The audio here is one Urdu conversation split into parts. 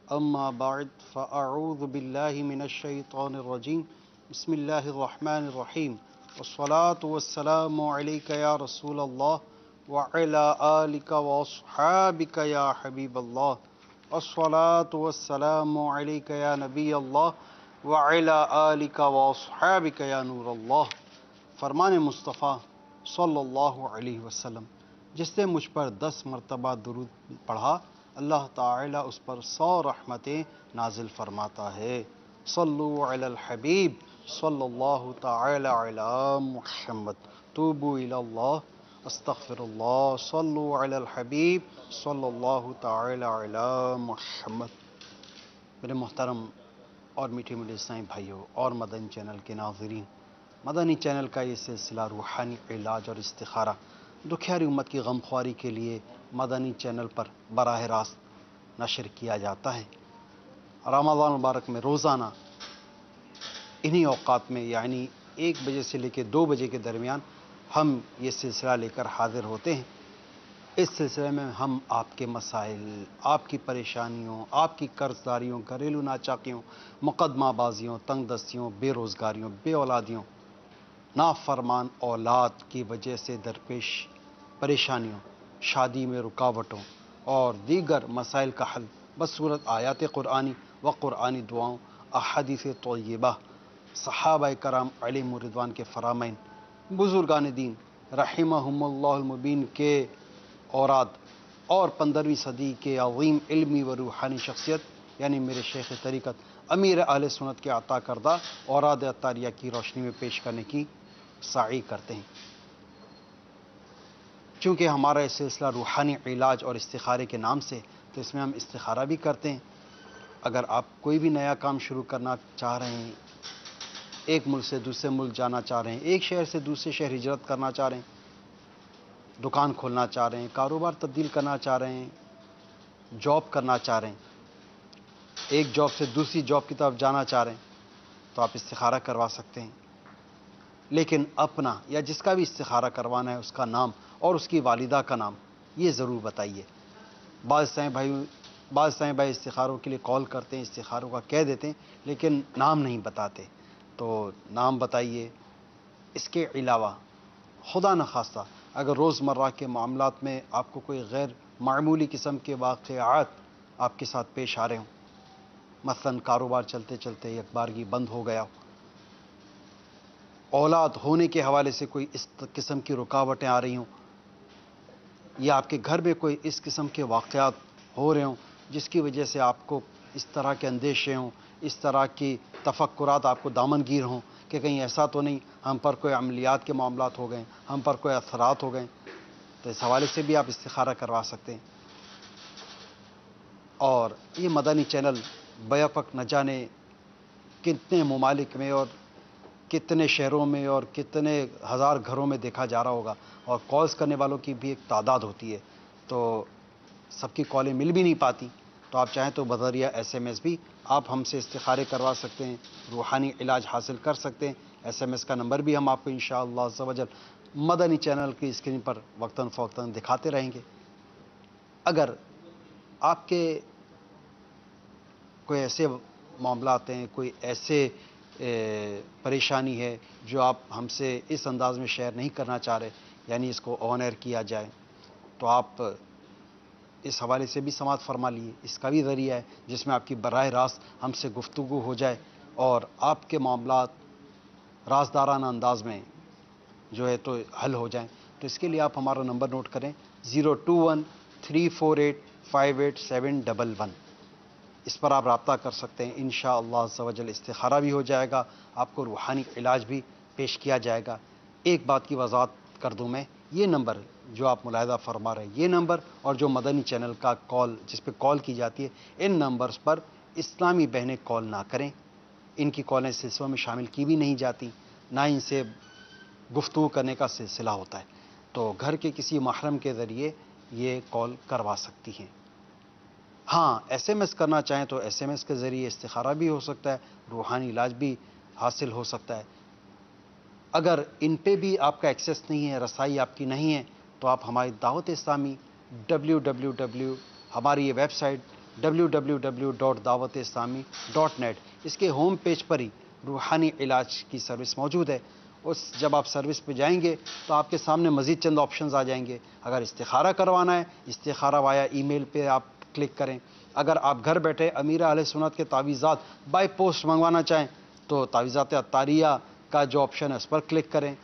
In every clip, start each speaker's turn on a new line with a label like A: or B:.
A: أما بعد فأعوذ بالله من الشيطان الرجيم بسم الله الرحمن الرحيم والصلاة والسلام عليك يا رسول الله وعلى آلك وأصحابك يا حبيب الله والصلاة والسلام عليك يا نبي الله وعلى آلك وأصحابك يا نور الله. فرمان مصطفیٰ صلی اللہ علیہ وسلم، جس نے مجھ پر 10 مرتبہ درود پڑھا اللہ تعالیٰ اس پر 100 رحمتیں نازل فرماتا ہے. صلو علی الحبیب صلی اللہ تعالی علی محمد. توبو الی اللہ استغفر اللہ. صلو علی الحبیب صلی اللہ تعالی علی محمد. میرے محترم اور میٹھے میٹھے اسلامی بھائیوں اور مدنی چینل کے ناظرین، مدنی چینل کا یہ سلسلہ روحانی علاج اور استخارہ دکھیاری امت کی غمخواری کے لیے مدنی چینل پر براہ راست نشر کیا جاتا ہے. رمضان مبارک میں روزانہ انہی اوقات میں یعنی 1 بجے سے لے کے 2 بجے کے درمیان ہم یہ سلسلہ لے کر حاضر ہوتے ہیں. اس سلسلے میں ہم آپ کے مسائل، آپ کی پریشانیوں، آپ کی قرض داریوں، گھریلو ناچاکیوں، مقدمہ بازیوں، تنگ دستیوں، بے روزگاریوں، بے اولادیوں، نافرمان اولاد کی وجہ سے درپیش پریشانیوں، شادی میں رکاوٹوں اور دیگر مسائل کا حل بصورت آیات قرآنی و قرآنی دعاؤں، احادیث طیبہ، صحابہ کرام علیہم رضوان کے فرامین، بزرگان دین رحمہم اللہ المبین کے اوراد اور 15ویں صدی کے عظیم علمی و روحانی شخصیت یعنی میرے شیخ طریقت امیر اہل سنت کے عطا کردہ اوراد عطاریہ کی روشنی میں پیش کرنے کی سعی کرتے ہیں. چونکہ ہمارا یہ سلسلہ روحانی علاج اور استخارے کے نام سے، تو اس میں ہم استخارہ بھی کرتے ہیں. اگر آپ کوئی بھی نیا کام شروع کرنا چاہ رہے ہیں، ایک ملک سے دوسرے ملک جانا چاہ رہے ہیں، ایک شہر سے دوسرے شہر ہجرت کرنا چاہ رہے ہیں، دکان کھولنا چاہ رہے ہیں، کاروبار تبدیل کرنا چاہ رہے ہیں، جاب کرنا چاہ رہے ہیں، ایک جاب سے دوسری جاب کی طرف جانا چاہ رہے ہیں، تو آپ استخارہ کروا سکتے ہیں. لیکن اپنا یا جس کا بھی استخارہ کروانا ہے اس کا نام اور اس کی والدہ کا نام یہ ضرور بتائیے. بعض اسلامی بھائی استخاروں کے لیے کال کرتے ہیں، استخاروں کا کہہ دیتے ہیں لیکن نام نہیں بتاتے. تو نام بتائیے. اس کے علاوہ خدا نخواستہ اگر روزمرہ کے معاملات میں آپ کو کوئی غیر معمولی قسم کے واقعات آپ کے ساتھ پیش آ رہے ہوں، مثلاً کاروبار چلتے چلتے یک بارگی بند ہو گیا، اولاد ہونے کے حوالے سے کوئی اس قسم کی رکاوٹیں آ رہی ہوں، یا آپ کے گھر میں کوئی اس قسم کے واقعات ہو رہے ہوں جس کی وجہ سے آپ کو اس طرح کے اندیشے ہوں، اس طرح کی تفکرات آپ کو دامنگیر ہوں کہ کہیں ایسا تو نہیں ہم پر کوئی عملیات کے معاملات ہو گئے، ہم پر کوئی اثرات ہو گئے، تو اس حوالے سے بھی آپ استخارہ کروا سکتے ہیں. اور یہ مدنی چینل بیک وقت نہ جانے کتنے ممالک میں اور کتنے شہروں میں اور کتنے ہزار گھروں میں دیکھا جا رہا ہوگا، اور کالز کرنے والوں کی بھی ایک تعداد ہوتی ہے، تو سب کی کالیں مل بھی نہیں پاتی. تو آپ چاہیں تو بذریعہ SMS بھی آپ ہم سے استخارے کروا سکتے ہیں، روحانی علاج حاصل کر سکتے ہیں. SMS کا نمبر بھی ہم آپ کو انشاءاللہ عز و جل مدنی چینل کی اسکرین پر وقتاً فوقتاً دکھاتے رہیں گے. اگر آپ کے کوئی ایسے معاملات ہیں، کوئی ایسے پریشانی ہے جو آپ ہم سے اس انداز میں شیئر نہیں کرنا چاہ رہے، یعنی اس کو آن ایئر کیا جائے، تو آپ اس حوالے سے بھی سماعت فرما لیے. اس کا بھی ذریعہ ہے جس میں آپ کی براہ راست ہم سے گفتگو ہو جائے اور آپ کے معاملات رازدارانہ انداز میں جو ہے تو حل ہو جائیں. تو اس کے لیے آپ ہمارا نمبر نوٹ کریں 021-348-58711. اس پر آپ رابطہ کر سکتے ہیں. انشاءاللہ عز و جل استخارہ بھی ہو جائے گا، آپ کو روحانی علاج بھی پیش کیا جائے گا. ایک بات کی وضاحت کر دوں میں، یہ نمبر جو آپ ملاحظہ فرما رہے ہیں، یہ نمبر اور جو مدنی چینل کا کال جس پہ کال کی جاتی ہے، ان نمبرز پر اسلامی بہنیں کال نہ کریں. ان کی کالیں سلسلوں میں شامل کی بھی نہیں جاتی، نہ ان سے گفتگو کرنے کا سلسلہ ہوتا ہے. تو گھر کے کسی محرم کے ذریعے یہ کال کروا سکتی ہیں. ہاں SMS کرنا چاہیں تو SMS کے ذریعے استخارہ بھی ہو سکتا ہے، روحانی علاج بھی حاصل ہو سکتا ہے. اگر ان پہ بھی آپ کا ایکسیس نہیں ہے، رسائی آپ کی نہیں ہے، تو آپ ہماری دعوت اسلامی www ہماری یہ ویب سائٹ www.dawat-e-islami.net. اس کے ہوم پیج پر ہی روحانی علاج کی سروس موجود ہے. جب آپ سروس پہ جائیں گے تو آپ کے سامنے مزید چند آپشنز آ جائیں گے. اگر استخارہ کروانا ہے، استخارہ وایا ای میل پہ آپ کلک کریں. اگر آپ گھر بیٹھے امیر اہل سنت کے تعویذات بائی پوسٹ منگوانا چاہیں تو تعویذات عطاریہ کا جو آپشن ہے اس پر کلک کریں.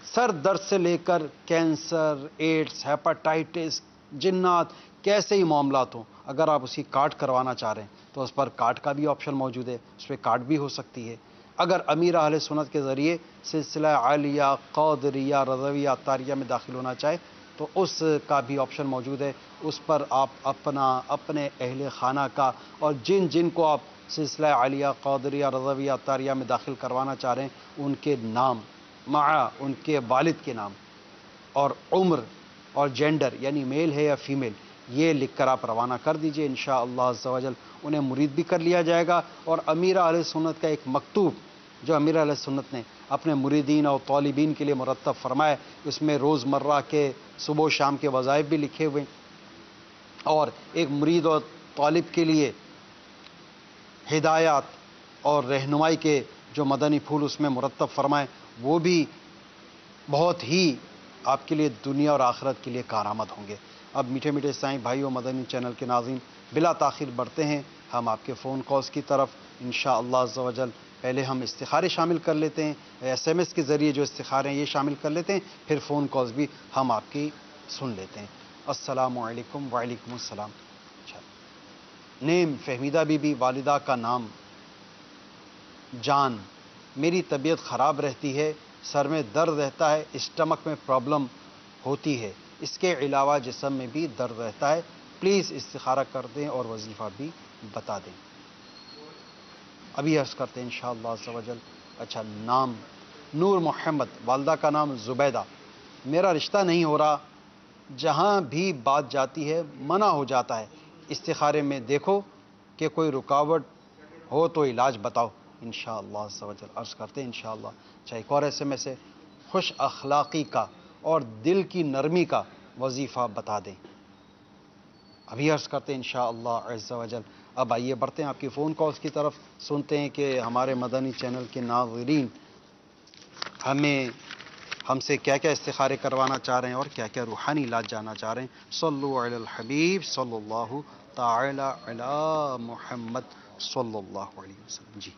A: سر درد سے لے کر کینسر، ایڈز، ہیپاٹائٹس، جنات، کیسے ہی معاملات ہوں، اگر آپ اسی کارڈ کروانا چاہ رہے ہیں تو اس پر کارڈ کا بھی آپشن موجود ہے، اس پہ کارڈ بھی ہو سکتی ہے. اگر امیر اہل سنت کے ذریعے سلسلہ عالیہ، قادریہ، رضویہ، عطاریہ میں داخل ہونا چاہے تو اس کا بھی آپشن موجود ہے. اس پر آپ اپنے اہل خانہ کا اور جن جن کو آپ سلسلہ عالیہ، قادریہ، رضویہ، عطاریہ میں داخل کروانا چاہ رہے ہیں ان کے نام مع ان کے والد کے نام اور عمر اور جینڈر یعنی میل ہے یا فیمیل یہ لکھ کر آپ روانہ کر دیجئے. انشاءاللہ عز و جل انہیں مرید بھی کر لیا جائے گا. اور امیر اہل سنت کا ایک مکتوب جو امیر اہل سنت نے اپنے مریدین اور طالبین کے لیے مرتب فرمایا، اس میں روزمرہ کے صبح و شام کے وظائف بھی لکھے ہوئے، اور ایک مرید اور طالب کے لیے ہدایات اور رہنمائی کے جو مدنی پھول اس میں مرتب فرمائے وہ بھی بہت ہی آپ کے لیے دنیا اور آخرت کے لیے کارآمد ہوں گے. اب میٹھے میٹھے سائیں بھائیوں، مدنی چینل کے ناظرین، بلا تاخیر بڑھتے ہیں ہم آپ کے فون کالز کی طرف. انشاءاللہ عز و جل پہلے ہم استخارے شامل کر لیتے ہیں، ایس ایم ایس کے ذریعے جو استخارے ہیں یہ شامل کر لیتے ہیں، پھر فون کالز بھی ہم آپ کی سن لیتے ہیں. السلام علیکم. وعلیکم السلام. نیم فہمیدہ بی بی، والدہ کا نام جان. میری طبیعت خراب رہتی ہے، سر میں درد رہتا ہے، اسٹمک میں پرابلم ہوتی ہے، اس کے علاوہ جسم میں بھی درد رہتا ہے. پلیز استخارہ کر دیں اور وظیفہ بھی بتا دیں. ابھی عرض کرتے ہیں انشاءاللہ عز و جل. اچھا، نام نور محمد، والدہ کا نام زبیدہ. میرا رشتہ نہیں ہو رہا، جہاں بھی بات جاتی ہے منع ہو جاتا ہے. استخارے میں دیکھو کہ کوئی رکاوٹ ہو تو علاج بتاؤ. انشاءاللہ عز و جل عرض کرتے ہیں انشاءاللہ. اچھا، ایک اور ایسے میں سے خوش اخلاقی کا اور دل کی نرمی کا وظیفہ بتا دیں. ابھی عرض کرتے ہیں انشاءاللہ عز و جل. اب آئیے بڑھتے ہیں آپ کی فون کالز کی طرف، سنتے ہیں کہ ہمارے مدنی چینل کے ناظرین ہم سے کیا کیا استخارے کروانا چاہ رہے ہیں اور کیا کیا روحانی علاج جاننا چاہ رہے ہیں. صلو علی الحبیب صلی اللہ تعالی علی محمد صلی اللہ علیہ وسلم. جی.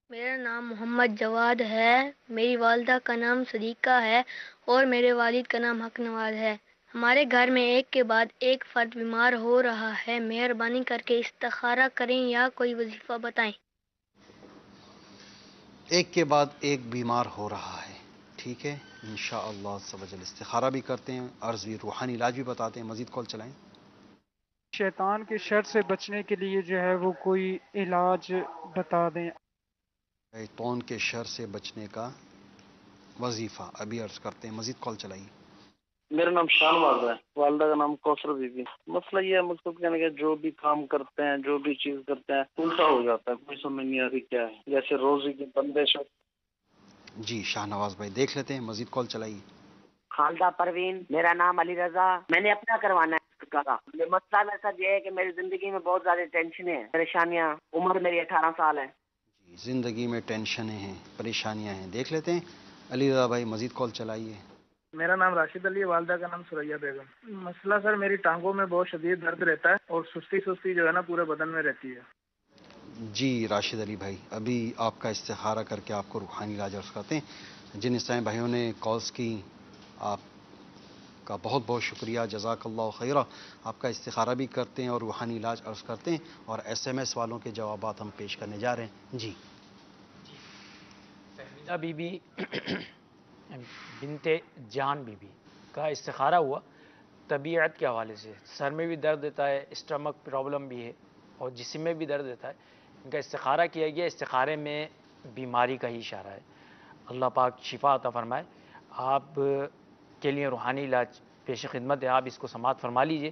B: میرا نام محمد جواد ہے، میری والدہ کا نام صدیقہ ہے اور میرے والد کا نام حق نواز ہے. ہمارے گھر میں ایک کے بعد ایک فرد بیمار ہو رہا ہے، مہربانی کر کے استخارہ کریں یا کوئی وظیفہ بتائیں.
A: ایک کے بعد ایک بیمار ہو رہا ہے، ٹھیک ہے. انشاءاللہ عز و جل استخارہ بھی کرتے ہیں، عرض بھی روحانی علاج بھی بتاتے ہیں. مزید کال چلائیں.
C: شیطان کے شر سے بچنے کے لیے جو ہے وہ کوئی علاج بتا دیں.
A: شیطان کے شر سے بچنے کا وظیفہ ابھی عرض کرتے ہیں. مزید کال چلائیے.
D: میرا نام شاہ نواز ہے، والدہ کا نام کوثر بی بی. مسئلہ یہ ہے، مقصد کہنے کا جو بھی کام کرتے ہیں، جو بھی چیز کرتے ہیں الٹا ہو جاتا ہے، کوئی سمجھ نہیں آتی کیا ہے. جیسے روزی کی بندش.
A: جی شاہ نواز بھائی دیکھ لیتے ہیں. مزید کال چلائیے.
E: خالدہ پروین، میرا نام علی رضا. میں نے اپنا کروانا ہے مسئلہ میرے ساتھ یہ ہے کہ میری زندگی میں بہت زیادہ ٹینشنیں، پریشانیاں. عمر میری 18 سال ہے.
A: جی، زندگی میں ٹینشنیں ہیں، پریشانیاں ہیں. دیکھ لیتے ہیں علی رضا بھائی. مزید کال چلائیے.
F: میرا نام راشد علی ہے، والدہ کا نام سریا بیگم. مسئلہ سر میری ٹانگوں میں بہت شدید درد رہتا ہے اور سستی جو ہے نا پورے بدن میں رہتی ہے.
A: جی راشد علی بھائی، ابھی آپ کا استخارہ کر کے آپ کو روحانی علاج عرض کرتے ہیں. جن اسلام بھائیوں نے کالز کی آپ کا بہت بہت شکریہ، جزاک اللہ خیرہ. آپ کا استخارہ بھی کرتے ہیں اور روحانی علاج عرض کرتے ہیں، اور ایس ایم ایس والوں کے جوابات ہم پیش کرنے جا رہے ہیں. جی.
G: فہمیدہ بی بی بنت جان بی بی کا استخارہ ہوا طبیعت کے حوالے سے. سر میں بھی درد دیتا ہے، اسٹمک پرابلم بھی ہے اور جسم میں بھی درد دیتا ہے. ان کا استخارہ کیا گیا، استخارے میں بیماری کا ہی اشارہ ہے. اللہ پاک شفا عطا فرمائے. آپ کے لیے روحانی علاج پیش خدمت ہے، آپ اس کو سماعت فرما لیجئے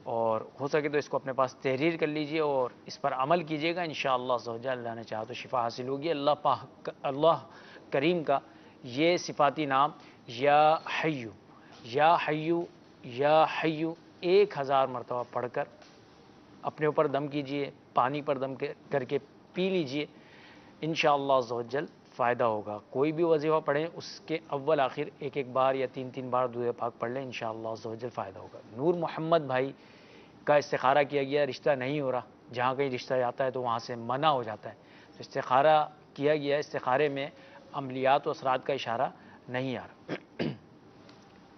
G: اور ہو سکے تو اس کو اپنے پاس تحریر کر لیجئے اور اس پر عمل کیجئے گا. انشاءاللہ زوجہ اللہ نے چاہا تو شفا حاصل ہوگی. اللہ کریم کا یہ صفاتی نام یا حیو یا حیو یا حیو 1000 مرتبہ پڑھ کر اپنے اوپر دم کیجئے، پانی پر دم کر کے پی لیجئے، انشاءاللہ عز و جل فائدہ ہوگا۔ کوئی بھی وظیفہ پڑھیں اس کے اول آخر ایک ایک بار یا 3 بار درود پاک پڑھ لیں، انشاءاللہ عز و جل فائدہ ہوگا۔ نور محمد بھائی کا استخارہ کیا گیا، رشتہ نہیں ہو رہا، جہاں کہیں رشتہ آتا ہے تو وہاں سے منع ہو جاتا ہے، تو استخارہ کیا گیا، استخارے میں عملیات و اثرات کا اشارہ نہیں آ رہا۔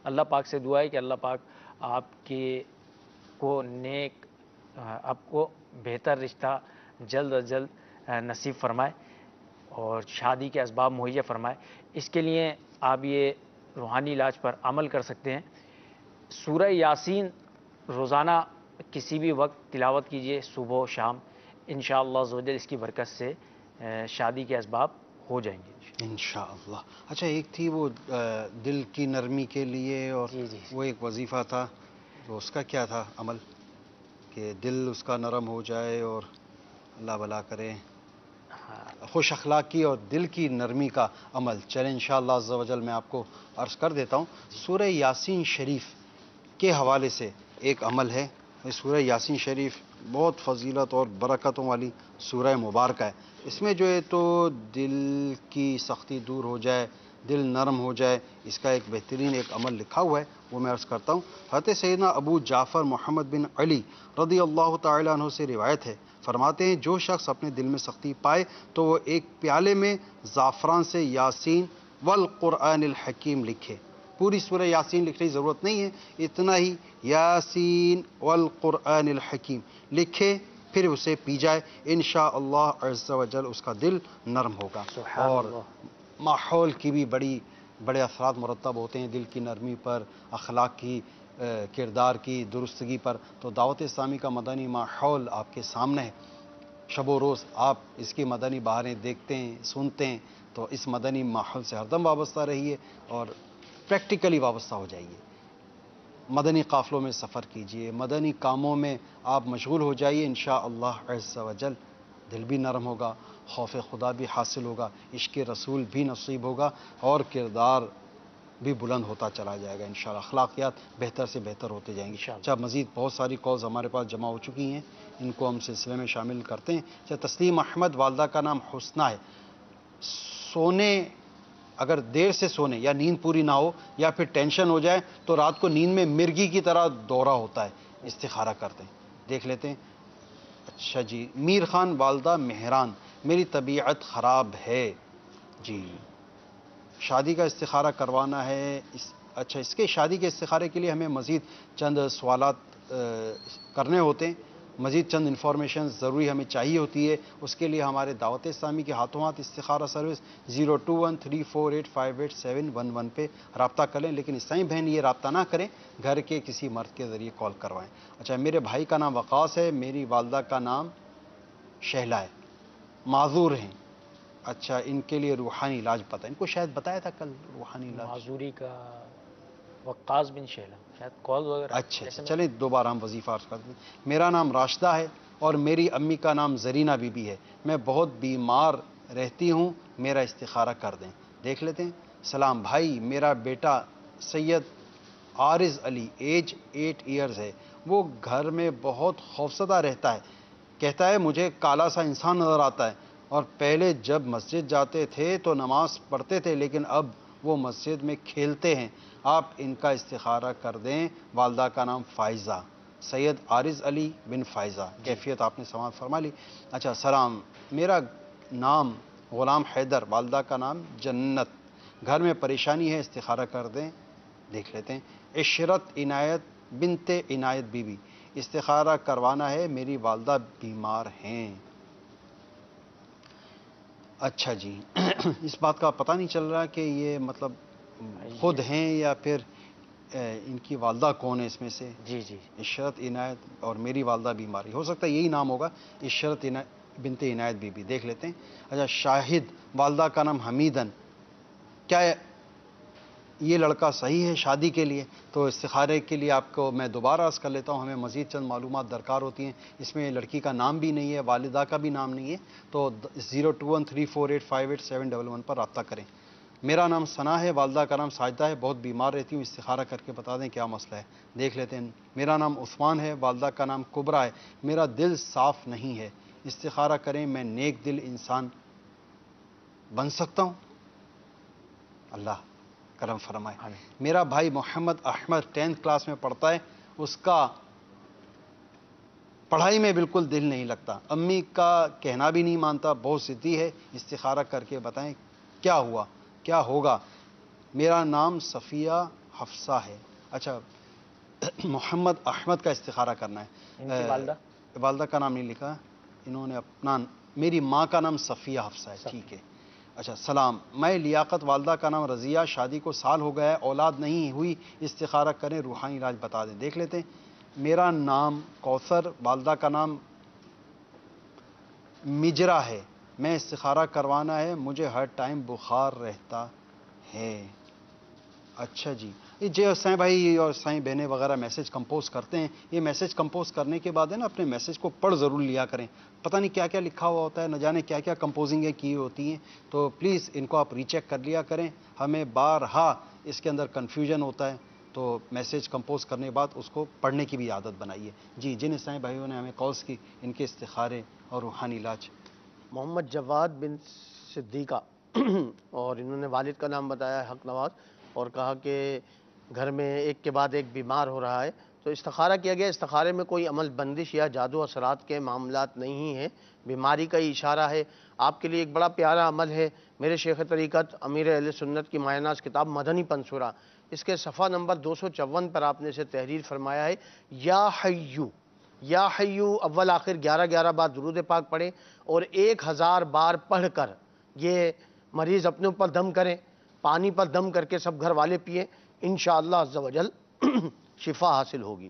G: اللہ پاک سے دعا ہے کہ اللہ پاک آپ کو بہتر رشتہ جلد از جلد نصیب فرمائے اور شادی کے اسباب مہیا فرمائے۔ اس کے لیے آپ یہ روحانی علاج پر عمل کر سکتے ہیں۔ سورہ یاسین روزانہ کسی بھی وقت تلاوت کیجئے، صبح و شام، انشاءاللہ عز و جل اس کی برکت سے شادی کے اسباب ہو جائیں گے
A: انشاءاللہ۔ اچھا، ایک تھی وہ دل کی نرمی کے لیے، اور
G: جی جی
A: وہ ایک وظیفہ تھا، تو اس کا کیا تھا عمل کہ دل اس کا نرم ہو جائے اور اللہ بھلا کرے؟ خوش اخلاقی اور دل کی نرمی کا عمل، چلیں انشاءاللہ عز و جل میں آپ کو عرض کر دیتا ہوں۔ سورہ یاسین شریف کے حوالے سے ایک عمل ہے۔ سورہ یاسین شریف بہت فضیلت اور برکتوں والی سورہ مبارکہ ہے۔ اس میں جو ہے تو دل کی سختی دور ہو جائے، دل نرم ہو جائے، اس کا ایک بہترین ایک عمل لکھا ہوا ہے، وہ میں عرض کرتا ہوں۔ حضرت سیدنا ابو جعفر محمد بن علی رضی اللہ تعالیٰ عنہ سے روایت ہے، فرماتے ہیں جو شخص اپنے دل میں سختی پائے تو وہ ایک پیالے میں زعفران سے یاسین والقرآن الحکیم لکھے۔ پوری سورہ یاسین لکھنے کی ضرورت نہیں ہے، اتنا ہی یاسین والقرآن الحکیم لکھے، پھر اسے پی جائے، انشاءاللہ عز و جل اس کا دل نرم ہوگا۔
G: سبحان
A: اور
G: اللہ۔
A: ماحول کی بھی بڑے اثرات مرتب ہوتے ہیں دل کی نرمی پر، اخلاق کی، کردار کی درستگی پر۔ تو دعوت اسلامی کا مدنی ماحول آپ کے سامنے ہے، شب و روز آپ اس کی مدنی بہاریں دیکھتے ہیں، سنتے ہیں، تو اس مدنی ماحول سے ہر دم وابستہ رہیے اور پریکٹیکلی وابستہ ہو جائیے۔ مدنی قافلوں میں سفر کیجئے، مدنی کاموں میں آپ مشغول ہو جائیے، انشاءاللہ عز و جل دل بھی نرم ہوگا، خوف خدا بھی حاصل ہوگا، عشق رسول بھی نصیب ہوگا، اور کردار بھی بلند ہوتا چلا جائے گا انشاءاللہ، اخلاقیات بہتر سے بہتر ہوتے جائیں گے۔
G: انشاءاللہ۔
A: اچھا، مزید بہت ساری کالز ہمارے پاس جمع ہو چکی ہیں، ان کو ہم سلسلے میں شامل کرتے ہیں۔ اچھا، تسلیم احمد، والدہ کا نام حسنہ ہے، سونے اگر دیر سے سونے یا نیند پوری نہ ہو یا پھر ٹینشن ہو جائے تو رات کو نیند میں مرغی کی طرح دورہ ہوتا ہے، استخارہ کرتے ہیں، دیکھ لیتے ہیں۔ اچھا جی، میر خان، والدہ مہران، میری طبیعت خراب ہے جی، شادی کا استخارہ کروانا ہے۔ اچھا، اس کے شادی کے استخارے کے لیے ہمیں مزید چند سوالات کرنے ہوتے ہیں، مزید چند انفارمیشن ضروری ہمیں چاہیے ہوتی ہے۔ اس کے لیے ہمارے دعوت اسلامی کے ہاتھوں ہاتھ استخارہ سروس 0213485871 پہ رابطہ کریں، لیکن اسلامی بہن یہ رابطہ نہ کریں، گھر کے کسی مرد کے ذریعے کال کروائیں۔ اچھا، میرے بھائی کا نام وقاص ہے، میری والدہ کا نام شہلا ہے، معذور ہیں۔ اچھا، ان کے لیے روحانی علاج پتہ، ان کو شاید بتایا تھا کل روحانی علاج۔
G: معذوری کا وقاص بن شیلا، شاید کال وغیرہ۔
A: اچھا، چلیں دوبارہ ہم وظیفہ عرض کرتے ہیں۔ میرا نام راشدہ ہے اور میری امی کا نام زرینہ بی بی ہے، میں بہت بیمار رہتی ہوں، میرا استخارہ کر دیں۔ دیکھ لیتے ہیں۔ سلام بھائی، میرا بیٹا سید عارض علی، ایج 8 ایئرز ہے، وہ گھر میں بہت خوفزدہ رہتا ہے، کہتا ہے مجھے کالا سا انسان نظر آتا ہے، اور پہلے جب مسجد جاتے تھے تو نماز پڑھتے تھے، لیکن اب وہ مسجد میں کھیلتے ہیں، آپ ان کا استخارہ کر دیں۔ والدہ کا نام فائزہ، سید عارض علی بن فائزہ، کیفیت آپ نے سماعت فرما لی۔ اچھا، سلام، میرا نام غلام حیدر، والدہ کا نام جنت، گھر میں پریشانی ہے، استخارہ کر دیں۔ دیکھ لیتے ہیں۔ عشرت عنایت بنت عنایت بی بی، استخارہ کروانا ہے، میری والدہ بیمار ہیں۔ اچھا جی، اس بات کا پتہ نہیں چل رہا کہ یہ مطلب خود ہیں یا پھر ان کی والدہ کون ہے اس میں سے۔
G: جی جی،
A: عشرت عنایت اور میری والدہ بیماری، ہو سکتا ہے یہی نام ہوگا، عشرت بنت عنایت بی بی۔ دیکھ لیتے ہیں۔ اچھا، شاہد، والدہ کا نام حمیدن، کیا یہ لڑکا صحیح ہے شادی کے لیے؟ تو استخارے کے لیے آپ کو میں دوبارہ عرض کر لیتا ہوں، ہمیں مزید چند معلومات درکار ہوتی ہیں، اس میں لڑکی کا نام بھی نہیں ہے، والدہ کا بھی نام نہیں ہے، تو 0213485871 پر رابطہ کریں۔ میرا نام ثنا ہے، والدہ کا نام ساجدہ ہے، بہت بیمار رہتی ہوں، استخارہ کر کے بتا دیں کیا مسئلہ ہے۔ دیکھ لیتے ہیں۔ میرا نام عثمان ہے، والدہ کا نام کبرا ہے، میرا دل صاف نہیں ہے، استخارہ کریں میں نیک دل انسان بن سکتا ہوں؟ اللہ کرم فرمائے۔ میرا بھائی محمد احمد 10th کلاس میں پڑھتا ہے، اس کا پڑھائی میں بالکل دل نہیں لگتا، امی کا کہنا بھی نہیں مانتا، بہت ضدی ہے، استخارہ کر کے بتائیں کیا ہوا، کیا ہوگا؟ میرا نام صفیہ حفصہ ہے۔ اچھا، محمد احمد کا استخارہ کرنا
G: ان کی
A: ہے۔
G: والدہ؟
A: والدہ کا نام نہیں لکھا انہوں نے اپنا، میری ماں کا نام صفیہ حفصہ ہے، ٹھیک ہے۔ اچھا، سلام، میں لیاقت، والدہ کا نام رضیہ، شادی کو سال ہو گیا ہے، اولاد نہیں ہوئی، استخارہ کریں، روحانی علاج بتا دیں۔ دیکھ لیتے ہیں۔ میرا نام کوثر، والدہ کا نام مجرا ہے، میں استخارہ کروانا ہے، مجھے ہر ٹائم بخار رہتا ہے۔ اچھا جی، یہ سائیں بھائی اور سائیں بہنیں وغیرہ میسج کمپوز کرتے ہیں، یہ میسج کمپوز کرنے کے بعد ہے نا اپنے میسج کو پڑھ ضرور لیا کریں، پتہ نہیں کیا کیا لکھا ہوا ہوتا ہے، نہ جانے کیا کیا کمپوزنگیں کی ہوتی ہیں، تو پلیز ان کو آپ ری چیک کر لیا کریں، ہمیں بارہا اس کے اندر کنفیوژن ہوتا ہے، تو میسج کمپوز کرنے کے بعد اس کو پڑھنے کی بھی عادت بنائیے۔ جی، جن سائیں بھائیوں نے ہمیں کالز کی، ان کے استخارے اور روحانی علاج۔
H: محمد جواد بن صدیقہ اور انہوں نے والد کا نام بتایا حق نواز، اور کہا کہ گھر میں ایک کے بعد ایک بیمار ہو رہا ہے، تو استخارہ کیا گیا۔ استخارے میں کوئی عمل بندش یا جادو اثرات کے معاملات نہیں ہیں، بیماری کا ہی اشارہ ہے۔ آپ کے لیے ایک بڑا پیارا عمل ہے، میرے شیخ طریقت امیر اہل سنت کی مایہ ناز کتاب مدنی پنصورہ، اس کے صفحہ نمبر 254 پر آپ نے اسے تحریر فرمایا ہے۔ یا حیو، یا حیو اول آخر 11 بار درود پاک پڑھیں، اور 1000 بار پڑھ کر یہ مریض اپنے اوپر دم کریں، پانی پر دم کر کے سب گھر والے پئیں، انشاءاللہ عز و جل شفا حاصل ہوگی۔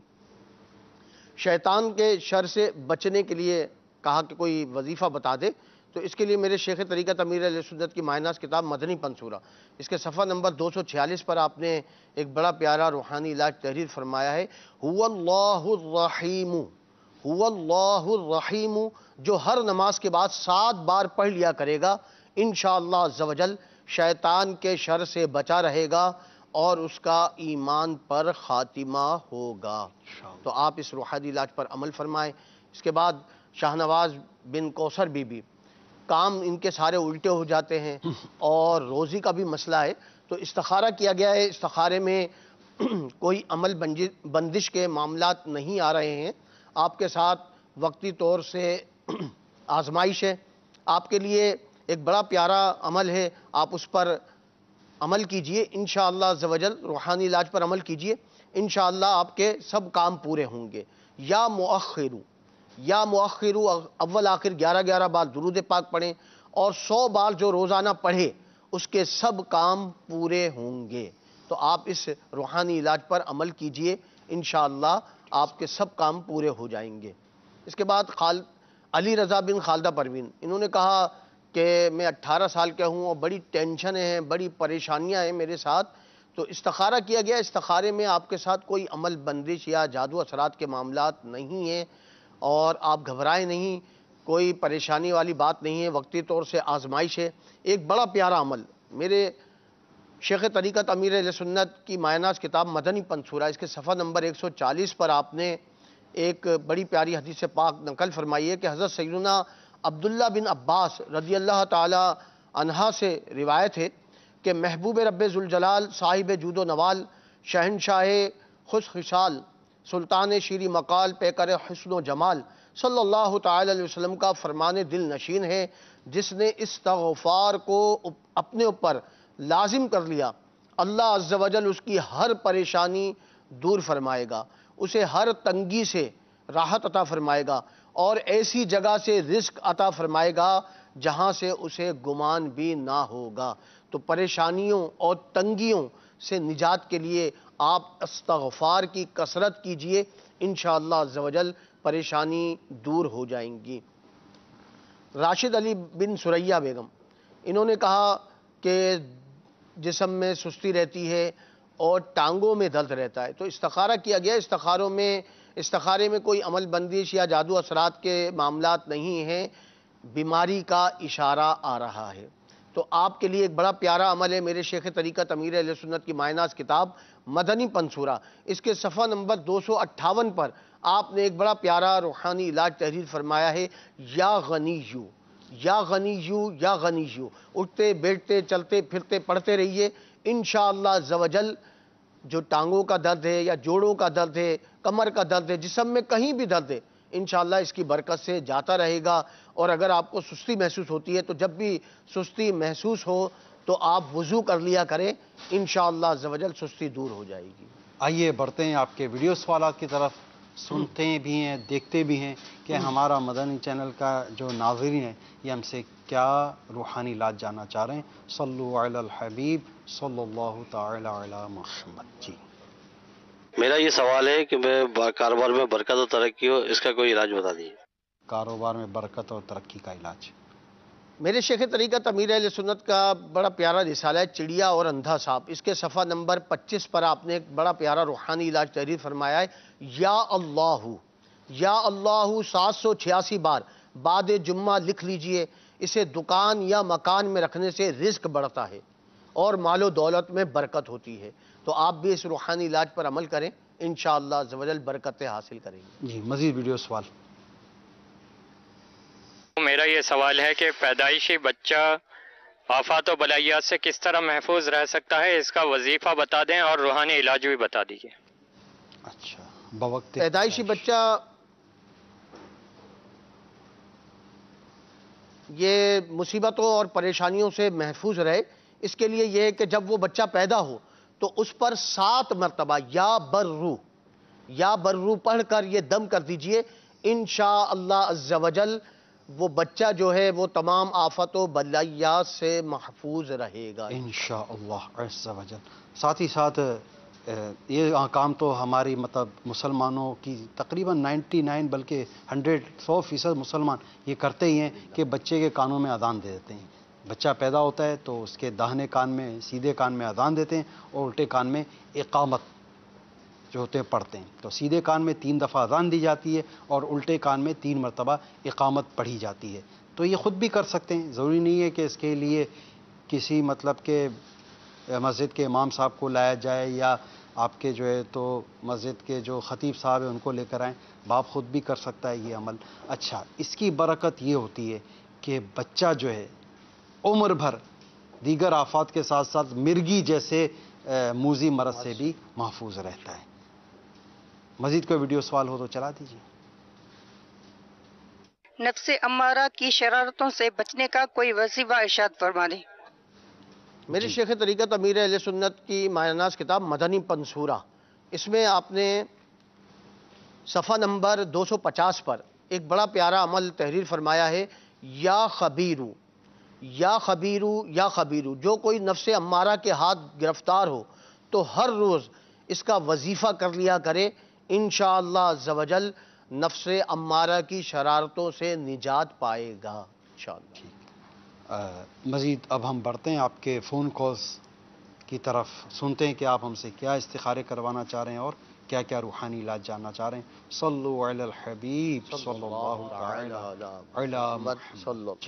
H: شیطان کے شر سے بچنے کے لیے کہا کہ کوئی وظیفہ بتا دے، تو اس کے لیے میرے شیخ طریقت امیر اہل سنت کی مایہ ناز کتاب مدنی پنصورہ، اس کے صفحہ نمبر 246 پر آپ نے ایک بڑا پیارا روحانی علاج تحریر فرمایا ہے۔ هو اللہ الرحیم، هو اللہ الرحیم، جو ہر نماز کے بعد 7 بار پڑھ لیا کرے گا، انشاءاللہ عز و جل شیطان کے شر سے بچا رہے گا اور اس کا ایمان پر خاتمہ ہوگا۔ تو آپ اس روحانی علاج پر عمل فرمائیں۔ اس کے بعد شاہ نواز بن کوثر بی بی، کام ان کے سارے الٹے ہو جاتے ہیں اور روزی کا بھی مسئلہ ہے، تو استخارہ کیا گیا ہے۔ استخارے میں کوئی عمل بندش کے معاملات نہیں آ رہے ہیں، آپ کے ساتھ وقتی طور سے آزمائش ہے۔ آپ کے لیے ایک بڑا پیارا عمل ہے، آپ اس پر عمل کیجئے، انشاءاللہ عز و جل روحانی علاج پر عمل کیجئے، انشاءاللہ آپ کے سب کام پورے ہوں گے۔ یا مؤخرو، یا مؤخرو اول آخر 11 بار درود پاک پڑھیں، اور 100 بار جو روزانہ پڑھے اس کے سب کام پورے ہوں گے۔ تو آپ اس روحانی علاج پر عمل کیجئے، انشاءاللہ آپ کے سب کام پورے ہو جائیں گے۔ اس کے بعد علی رضا بن خالدہ پروین، انہوں نے کہا کہ میں 18 سال کا ہوں اور بڑی ٹینشن ہیں، بڑی پریشانیاں ہیں میرے ساتھ، تو استخارہ کیا گیا۔ استخارے میں آپ کے ساتھ کوئی عمل بندش یا جادو اثرات کے معاملات نہیں ہیں، اور آپ گھبرائیں نہیں، کوئی پریشانی والی بات نہیں ہے، وقتی طور سے آزمائش ہے۔ ایک بڑا پیارا عمل، میرے شیخ طریقت امیر اہل سنت کی مایہ ناز کتاب مدنی پنصورہ، اس کے صفحہ نمبر 140 پر آپ نے ایک بڑی پیاری حدیث پاک نقل فرمائی ہے کہ حضرت سیدنا عبداللہ بن عباس رضی اللہ تعالی عنہ سے روایت ہے کہ محبوب رب ذوالجلال، صاحب جود و نوال، شہنشاہ خوش خصال، سلطان شیریں مقال، پیکر حسن و جمال، صلی اللہ تعالی علیہ وسلم کا فرمان دل نشین ہے، جس نے استغفار کو اپنے اوپر لازم کر لیا، اللہ عز و جل اس کی ہر پریشانی دور فرمائے گا، اسے ہر تنگی سے راحت عطا فرمائے گا، اور ایسی جگہ سے رزق عطا فرمائے گا جہاں سے اسے گمان بھی نہ ہوگا۔ تو پریشانیوں اور تنگیوں سے نجات کے لیے آپ استغفار کی کثرت کیجئے، انشاءاللہ عز و جل پریشانی دور ہو جائیں گی۔ راشد علی بن ثریہ بیگم، انہوں نے کہا کہ جسم میں سستی رہتی ہے اور ٹانگوں میں درد رہتا ہے، تو استخارہ کیا گیا۔ استخارے میں کوئی عمل بندش یا جادو اثرات کے معاملات نہیں ہیں، بیماری کا اشارہ آ رہا ہے۔ تو آپ کے لیے ایک بڑا پیارا عمل ہے، میرے شیخ طریقت امیر اہل سنت کی مایہ ناز کتاب مدنی پنصورہ، اس کے صفحہ نمبر 258 پر آپ نے ایک بڑا پیارا روحانی علاج تحریر فرمایا ہے، یا غنیو، یا غنیو، یا غنیو، اٹھتے بیٹھتے چلتے پھرتے پڑھتے رہیے، انشاءاللہ عزوجل جو ٹانگوں کا درد ہے یا جوڑوں کا درد ہے، کمر کا درد ہے، جسم میں کہیں بھی درد ہے، انشاءاللہ اس کی برکت سے جاتا رہے گا۔ اور اگر آپ کو سستی محسوس ہوتی ہے تو جب بھی سستی محسوس ہو تو آپ وضو کر لیا کریں، انشاءاللہ عزوجل سستی دور ہو جائے گی۔
A: آئیے بڑھتے ہیں آپ کے ویڈیو سوالات کی طرف، سنتے بھی ہیں دیکھتے بھی ہیں کہ ہمارا مدنی چینل کا جو ناظرین ہیں یہ ہم سے کیا روحانی علاج جاننا چاہ رہے ہیں۔ صلو علی الحبیب صلی اللہ تعالی علی محمد۔ جی
I: میرا یہ سوال ہے کہ میں کاروبار میں برکت و ترقی ہو، اس کا کوئی علاج بتا دیجیے۔
A: کاروبار میں برکت اور ترقی کا علاج۔
H: میرے شیخ طریقت امیر اہل سنت کا بڑا پیارا رسالہ ہے چڑیا اور اندھا سانپ، اس کے صفحہ نمبر 25 پر آپ نے ایک بڑا پیارا روحانی علاج تحریر فرمایا ہے، یا اللہ، یا اللہ 786 بار بعد جمعہ لکھ لیجئے، اسے دکان یا مکان میں رکھنے سے رزق بڑھتا ہے اور مال و دولت میں برکت ہوتی ہے، تو آپ بھی اس روحانی علاج پر عمل کریں، انشاءاللہ عزوجل برکتیں حاصل کریں گے۔
A: جی مزید ویڈیو سوال۔
J: میرا یہ سوال ہے کہ پیدائشی بچہ آفات و بلائیات سے کس طرح محفوظ رہ سکتا ہے، اس کا وظیفہ بتا دیں اور روحانی علاج بھی بتا دیجیے۔
A: اچھا، بوقت
H: پیدائشی بچہ یہ مصیبتوں اور پریشانیوں سے محفوظ رہے، اس کے لیے یہ ہے کہ جب وہ بچہ پیدا ہو تو اس پر 7 مرتبہ یا برو پڑھ کر یہ دم کر دیجئے، انشاءاللہ عزوجل وہ بچہ جو ہے وہ تمام آفت و بلائیات سے محفوظ رہے گا
A: انشاءاللہ عز و جل۔ ساتھ ہی ساتھ یہ کام تو ہماری مطلب مسلمانوں کی تقریباً 99 بلکہ 100% مسلمان یہ کرتے ہی ہیں کہ بچے کے کانوں میں اذان دے دیتے ہیں۔ بچہ پیدا ہوتا ہے تو اس کے داہنے کان میں سیدھے کان میں اذان دیتے ہیں اور الٹے کان میں اقامت جو ہوتے ہیں پڑھتے ہیں، تو سیدھے کان میں 3 دفعہ اذان دی جاتی ہے اور الٹے کان میں 3 مرتبہ اقامت پڑھی جاتی ہے۔ تو یہ خود بھی کر سکتے ہیں، ضروری نہیں ہے کہ اس کے لیے کسی مطلب کہ مسجد کے امام صاحب کو لایا جائے یا آپ کے جو ہے تو مسجد کے جو خطیب صاحب ہیں ان کو لے کر آئیں، باپ خود بھی کر سکتا ہے یہ عمل۔ اچھا، اس کی برکت یہ ہوتی ہے کہ بچہ جو ہے عمر بھر دیگر آفات کے ساتھ ساتھ مرگی جیسے موذی مرض سے بھی محفوظ رہتا ہے۔ مزید کوئی ویڈیو سوال ہو تو چلا دیجیے۔
K: نفس امارہ کی شرارتوں سے بچنے کا کوئی وظیفہ ارشاد فرما دیں۔
H: میرے شیخ طریقت امیر اہل سنت کی مایہ ناز کتاب مدنی پنصورہ، اس میں آپ نے صفحہ نمبر 250 پر ایک بڑا پیارا عمل تحریر فرمایا ہے، یا خبیرو، یا خبیرو، یا خبیرو، جو کوئی نفس امارہ کے ہاتھ گرفتار ہو تو ہر روز اس کا وظیفہ کر لیا کرے، انشاءاللہ عزوجل نفس امارہ کی شرارتوں سے نجات پائے گا انشاءاللہ۔
A: مزید اب ہم بڑھتے ہیں آپ کے فون کالز کی طرف، سنتے ہیں کہ آپ ہم سے کیا استخارے کروانا چاہ رہے ہیں اور کیا کیا روحانی علاج جاننا چاہ رہے ہیں۔ صلو علی الحبیب صلی اللہ تعالی علی محمد۔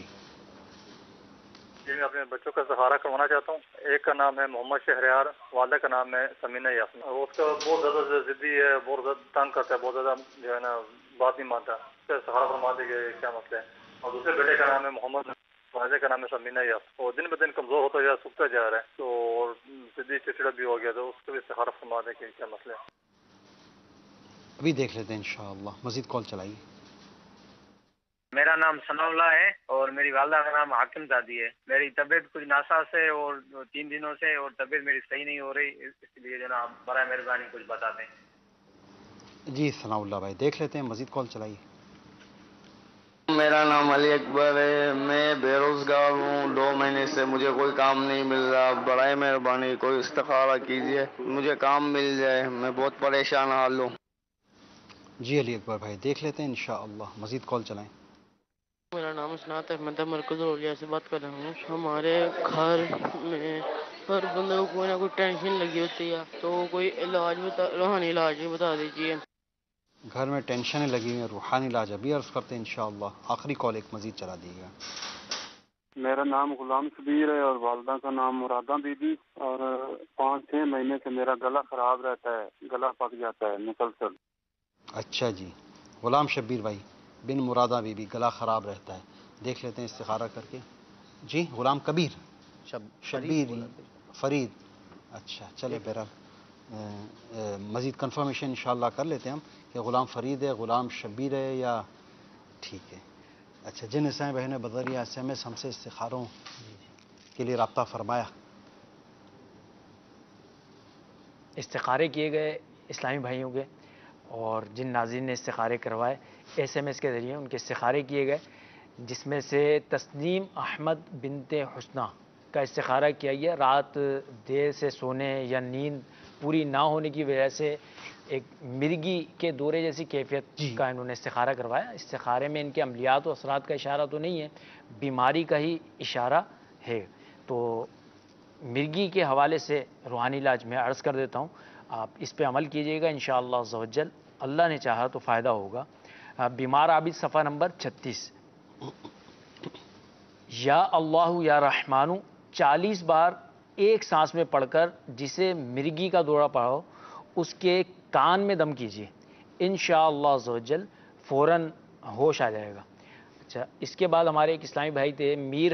L: جی میں اپنے بچوں کا سہارا کروانا چاہتا ہوں۔ ایک کا نام ہے محمد شہریار، والدہ کا نام ہے سمینہ یاسمین۔ اس کا بہت زیادہ ضدی ہے، بہت زیادہ تنگ کرتا ہے، بہت زیادہ جو ہے نا بات نہیں مانتا، اس کا سہارا فرما دے گا کیا مسئلہ ہے۔ اور دوسرے بیٹے کا نام ہے محمد، والدہ کا نام ہے سمینہ یاسمین، اور دن بہ دن کمزور ہوتا جا رہا ہے، سوکھتا جا رہا ہے، تو ضدی چڑچڑا بھی ہو گیا، تو اس کا بھی سہارا فرما دے کہ کیا مسئلہ ہے۔
A: ابھی دیکھ لیتے ہیں انشاءاللہ، مزید کال چلائیے۔
M: میرا نام ثناء اللہ ہے اور میری والدہ کا نام حاکم زادی ہے۔ میری طبیعت کچھ ناساز ہے اور 3 دنوں سے، اور طبیعت میری صحیح نہیں ہو رہی، اس لیے جناب برائے مہربانی کچھ بتا دیں۔
A: جی ثناء اللہ بھائی دیکھ لیتے ہیں، مزید کال چلائیے۔
N: میرا نام علی اکبر ہے، میں بے روزگار ہوں، 2 مہینے سے مجھے کوئی کام نہیں مل رہا، برائے مہربانی کوئی استخارہ کیجیے، مجھے کام مل جائے، میں بہت پریشان حال ہوں۔
A: جی علی اکبر بھائی دیکھ لیتے ہیں انشاءاللہ، مزید کال چلائیں۔
O: میرا نام اسناد احمد ہے، مرکز اولیا سے بات کر رہا ہوں۔ ہمارے گھر میں ہر بندے کو کوئی نہ کوئی ٹینشن لگی ہوتی ہے، تو کوئی علاج روحانی علاج بھی بتا دیجیے۔
A: گھر میں ٹینشنیں لگی ہوئی ہیں، روحانی علاج ابھی عرض کرتے ہیں انشاءاللہ۔ آخری کال ایک مزید چلا دیے گا۔
P: میرا نام غلام شبیر ہے اور والدہ کا نام مرادہ بی بی، اور 5-6 مہینے سے میرا گلا خراب رہتا ہے، گلا پک جاتا ہے مسلسل۔
A: اچھا جی، غلام شبیر بھائی بن مرادہ بی بی، گلا خراب رہتا ہے، دیکھ لیتے ہیں استخارہ کر کے۔ جی غلام کبیر شبیر فرید، اچھا چلے بہرحال مزید کنفرمیشن انشاءاللہ کر لیتے ہیں ہم کہ غلام فرید ہے، غلام شبیر ہے یا ٹھیک ہے۔ اچھا، جن اسلامی بہنوں نے بذریعہ SMS ہم سے استخاروں کے لیے رابطہ فرمایا،
G: استخارے کیے گئے اسلامی بھائیوں کے، اور جن ناظرین نے استخارے کروائے SMS کے ذریعے ان کے استخارے کیے گئے، جس میں سے تسنیم احمد بنت حسنہ کا استخارہ کیا گیا۔ رات دیر سے سونے یا نیند پوری نہ ہونے کی وجہ سے ایک مرگی کے دورے جیسی کیفیت کا انہوں نے استخارہ کروایا۔ استخارے میں ان کے عملیات و اثرات کا اشارہ تو نہیں ہے، بیماری کا ہی اشارہ ہے۔ تو مرگی کے حوالے سے روحانی علاج میں عرض کر دیتا ہوں، آپ اس پہ عمل کیجئے گا انشاءاللہ عز و جل، اللہ نے چاہا تو فائدہ ہوگا۔ بیمار عابد صفحہ نمبر 36، یا اللہ یا رحمانو 40 بار ایک سانس میں پڑھ کر جسے مرگی کا دورہ پڑا ہو اس کے کان میں دم کیجیے، انشاءاللہ عز و جل فوراً ہوش آ جائے گا۔ اچھا، اس کے بعد ہمارے ایک اسلامی بھائی تھے میر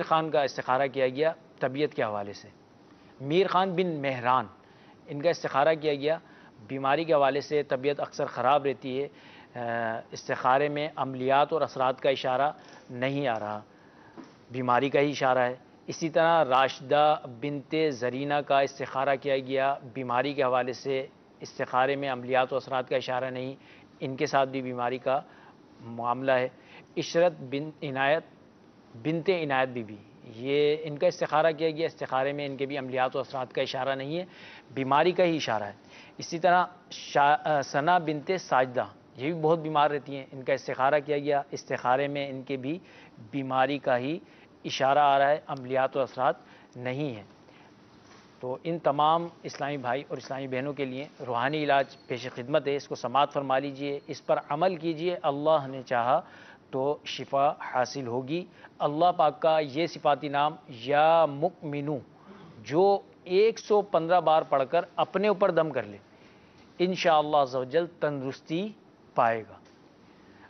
G: خان کا استخارہ کیا گیا طبیعت کے حوالے سے۔ میر خان بن مہران، ان کا استخارہ کیا گیا بیماری کے حوالے سے، طبیعت اکثر خراب رہتی ہے، استخارے میں عملیات اور اثرات کا اشارہ نہیں آ رہا، بیماری کا ہی اشارہ ہے۔ اسی طرح راشدہ بنت زرینہ کا استخارہ کیا گیا بیماری کے حوالے سے، استخارے میں عملیات و اثرات کا اشارہ نہیں، ان کے ساتھ بھی بیماری کا معاملہ ہے۔ عشرت بنت عنایت بی بی، یہ ان کا استخارہ کیا گیا، استخارے میں ان کے بھی عملیات و اثرات کا اشارہ نہیں ہے، بیماری کا ہی اشارہ ہے۔ اسی طرح ثنا بنت ساجدہ، یہ بھی بہت بیمار رہتی ہیں، ان کا استخارہ کیا گیا، استخارے میں ان کے بھی بیماری کا ہی اشارہ آ رہا ہے، عملیات و اثرات نہیں ہیں۔ تو ان تمام اسلامی بھائی اور اسلامی بہنوں کے لیے روحانی علاج پیش خدمت ہے، اس کو سماعت فرما لیجئے، اس پر عمل کیجئے، اللہ نے چاہا تو شفا حاصل ہوگی۔ اللہ پاک کا یہ صفاتی نام یا مؤمنو جو 115 بار پڑھ کر اپنے اوپر دم کر لے، انشاءاللہ عز و جل تندرستی پائے گا۔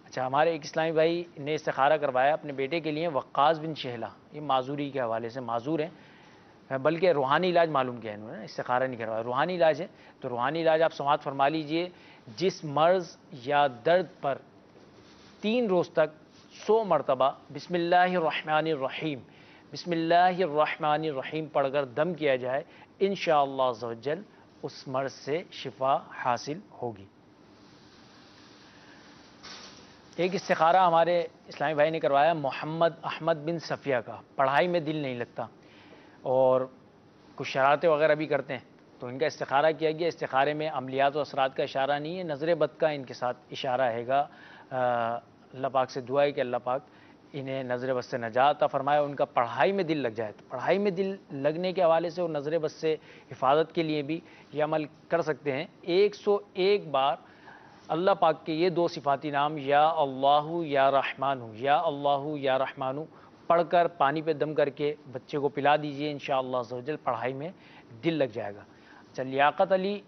G: اچھا، ہمارے ایک اسلامی بھائی نے استخارہ کروایا اپنے بیٹے کے لیے، وقاص بن شہلہ، یہ معذوری کے حوالے سے معذور ہیں، بلکہ روحانی علاج معلوم کیا ہے انہوں نے، استخارہ نہیں کروایا، روحانی علاج ہے۔ تو روحانی علاج آپ سماعت فرما لیجئے، جس مرض یا درد پر 3 روز تک 100 مرتبہ بسم اللہ الرحمن الرحیم بسم اللہ الرحمن الرحیم پڑھ کر دم کیا جائے، انشاءاللہ عز و جل اس مرض سے شفا حاصل ہوگی۔ ایک استخارہ ہمارے اسلامی بھائی نے کروایا محمد احمد بن صفیہ کا، پڑھائی میں دل نہیں لگتا اور کچھ شرارتیں وغیرہ بھی کرتے ہیں، تو ان کا استخارہ کیا گیا، استخارے میں عملیات و اثرات کا اشارہ نہیں ہے، نظر بد کا ان کے ساتھ اشارہ ہے گا۔ اللہ پاک سے دعا ہے کہ اللہ پاک انہیں نظر بد سے نجات عطا فرمائے، ان کا پڑھائی میں دل لگ جائے، تو پڑھائی میں دل لگنے کے حوالے سے اور نظر بد سے حفاظت کے لیے بھی یہ عمل کر سکتے ہیں۔ 101 بار اللہ پاک کے یہ 2 صفاتی نام یا اللہ یا رحمانو، یا اللہ یا رحمانو پڑھ کر پانی پہ دم کر کے بچے کو پلا دیجئے، انشاءاللہ عز و جل پڑھائی میں دل لگ جائے گا۔ اچھا، لیاقت علی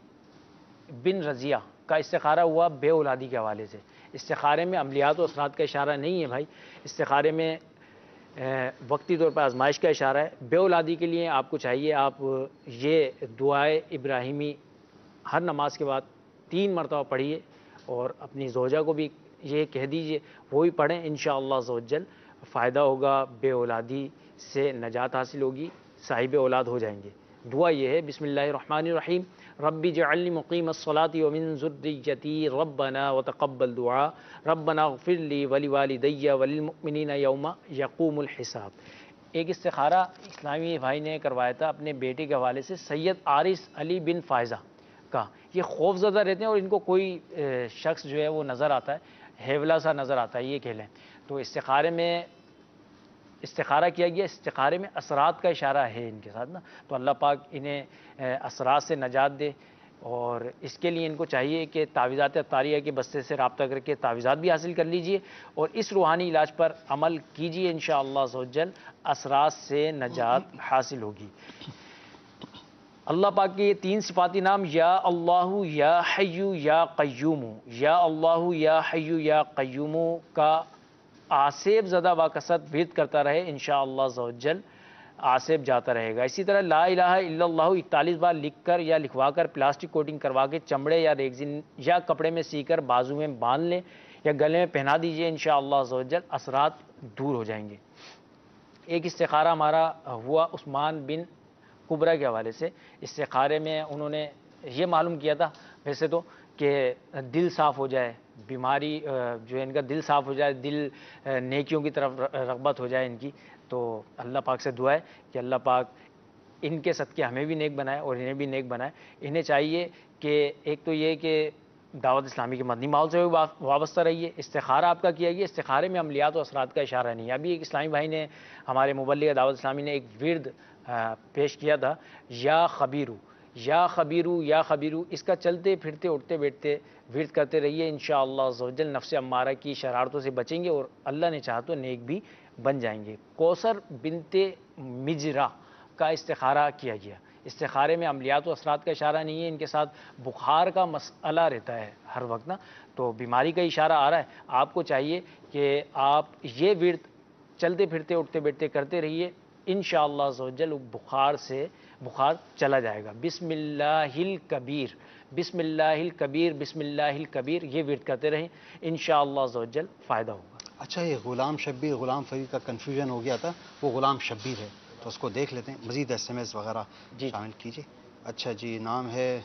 G: بن رضیہ کا استخارہ ہوا بے اولادی کے حوالے سے، استخارے میں عملیات و اثرات کا اشارہ نہیں ہے بھائی، استخارے میں وقتی طور پر آزمائش کا اشارہ ہے۔ بے اولادی کے لیے آپ کو چاہیے آپ یہ دعائے ابراہیمی ہر نماز کے بعد 3 مرتبہ پڑھیے، اور اپنی زوجہ کو بھی یہ کہہ دیجئے وہ بھی پڑھیں، انشاءاللہ عز و جل فائدہ ہوگا، بے اولادی سے نجات حاصل ہوگی، صاحب اولاد ہو جائیں گے۔ دعا یہ ہے بسم اللہ الرحمن الرحیم رب اجعلنی مقیم الصلاۃ ومن ذریتی ربنا وتقبل دعا ربنا اغفر لی ولوالدی وللمؤمنین یوم یقوم الحساب۔ ایک استخارہ اسلامی بھائی نے کروایا تھا اپنے بیٹے کے حوالے سے، سید عارث علی بن فائزہ کا، یہ خوف زدہ رہتے ہیں اور ان کو کوئی شخص جو ہے وہ نظر آتا ہے، ہیولا سا نظر آتا ہے یہ کہہ لیں، تو استخارے میں استخارہ کیا گیا، استخارے میں اثرات کا اشارہ ہے ان کے ساتھ نا، تو اللہ پاک انہیں اثرات سے نجات دے، اور اس کے لیے ان کو چاہیے کہ تعویذات اطاریہ کے بستے سے رابطہ کر کے تعویذات بھی حاصل کر لیجئے اور اس روحانی علاج پر عمل کیجئے، انشاءاللہ عز و جل اثرات سے نجات حاصل ہوگی۔ اللہ پاک کے یہ 3 صفاتی نام یا اللہ یا حی یا قیوم، یا اللہ یا حی یا قیوم کا آصیب زدہ باکثرت ورد کرتا رہے، انشاءاللہ عز و جل آصیب جاتا رہے گا۔ اسی طرح لا الہ الا اللہ 41 بار لکھ کر یا لکھوا کر پلاسٹک کوٹنگ کروا کے چمڑے یا ریگزین یا کپڑے میں سی کر بازو میں باندھ لیں یا گلے میں پہنا دیجئے، انشاءاللہ عز و جل اثرات دور ہو جائیں گے۔ ایک استخارہ ہمارا ہوا عثمان بن کبرہ کے حوالے سے، استخارے میں انہوں نے یہ معلوم کیا تھا ویسے تو کہ دل صاف ہو جائے، بیماری جو ہے ان کا دل صاف ہو جائے، دل نیکیوں کی طرف رغبت ہو جائے ان کی، تو اللہ پاک سے دعا ہے کہ اللہ پاک ان کے صدقے ہمیں بھی نیک بنائے اور انہیں بھی نیک بنائے۔ انہیں چاہیے کہ ایک تو یہ کہ دعوت اسلامی کے مدنی ماحول سے وابستہ رہیے، استخارہ آپ کا کیا گیا، استخارے میں عملیات و اثرات کا اشارہ نہیں ہے۔ ابھی ایک اسلامی بھائی نے، ہمارے مبلغ دعوت اسلامی نے ایک ورد پیش کیا تھا، یا خبیرو یا خبیرو یا خبیرو، اس کا چلتے پھرتے اٹھتے بیٹھتے ورد کرتے رہیے، انشاءاللہ عز و جل نفس امارہ کی شرارتوں سے بچیں گے اور اللہ نے چاہا تو نیک بھی بن جائیں گے۔ کوثر بنت مجرہ کا استخارہ کیا گیا، استخارے میں عملیات و اثرات کا اشارہ نہیں ہے، ان کے ساتھ بخار کا مسئلہ رہتا ہے ہر وقت نا، تو بیماری کا اشارہ آ رہا ہے۔ آپ کو چاہیے کہ آپ یہ ورد چلتے پھرتے اٹھتے بیٹھتے کرتے رہیے، انشاءاللہ عز و جل بخار چلا جائے گا۔ بسم اللہ الکبیر، بسم اللہ الکبیر، بسم اللہ الکبیر، یہ ورد کرتے رہیں، انشاءاللہ عز و جل فائدہ ہوگا۔
A: اچھا، یہ غلام شبیر غلام فرید کا کنفیوژن ہو گیا تھا، وہ غلام شبیر ہے، تو اس کو دیکھ لیتے ہیں، مزید SMS وغیرہ شامل کیجیے۔ اچھا جی، نام ہے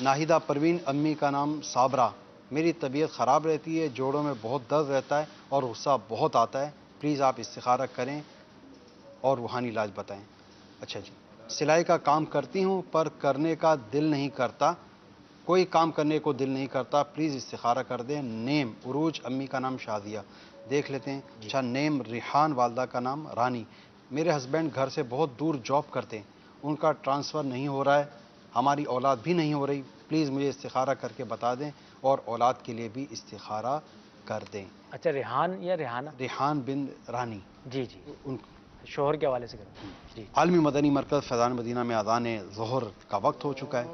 A: ناہیدہ پروین، امی کا نام صابرہ۔ میری طبیعت خراب رہتی ہے، جوڑوں میں بہت درد رہتا ہے اور غصہ بہت آتا ہے، پلیز آپ استخارہ کریں اور روحانی علاج بتائیں۔ اچھا جی، سلائی کا کام کرتی ہوں پر کرنے کا دل نہیں کرتا، کوئی کام کرنے کو دل نہیں کرتا، پلیز استخارہ کر دیں۔ نیم عروج، امی کا نام شادیہ، دیکھ لیتے ہیں۔ اچھا، نیم ریحان، والدہ کا نام رانی۔ میرے ہسبینڈ گھر سے بہت دور جاب کرتے ہیں، ان کا ٹرانسفر نہیں ہو رہا ہے، ہماری اولاد بھی نہیں ہو رہی، پلیز مجھے استخارہ کر کے بتا دیں اور اولاد کے لیے بھی استخارہ کر دیں۔
G: اچھا، ریحان یا ریحانہ؟
A: ریحان بن رانی۔
G: جی جی، ان شوہر کے حوالے سے کریں جی۔
A: عالمی مدنی مرکز فیضان مدینہ میں اذان ظہر کا وقت ہو چکا ہے۔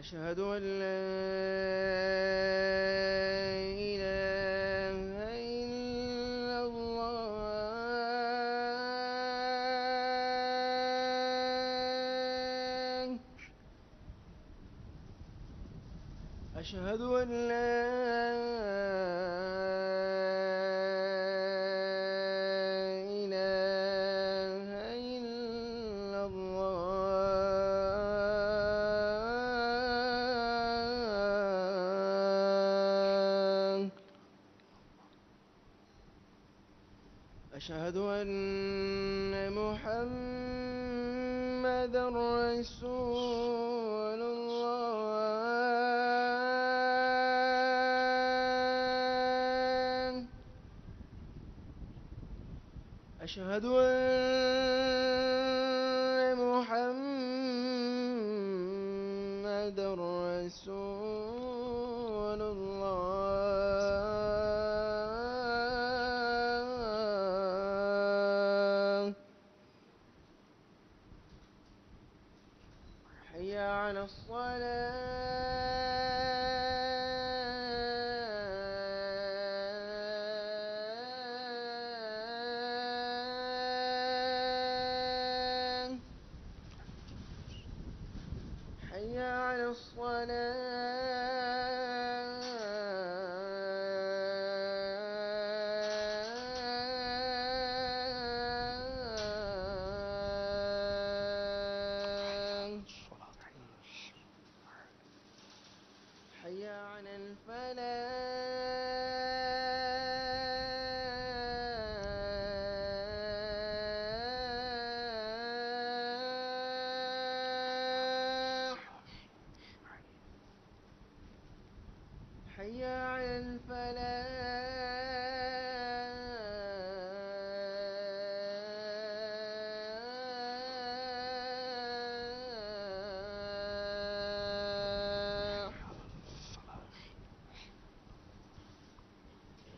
O: أشهد أن لا إله إلا الله أشهد أن لا إله إلا الله أشهد أن محمد رسول الله أشهد أن محمد رسول الله حي على الصلاة حي على حي على الفلاح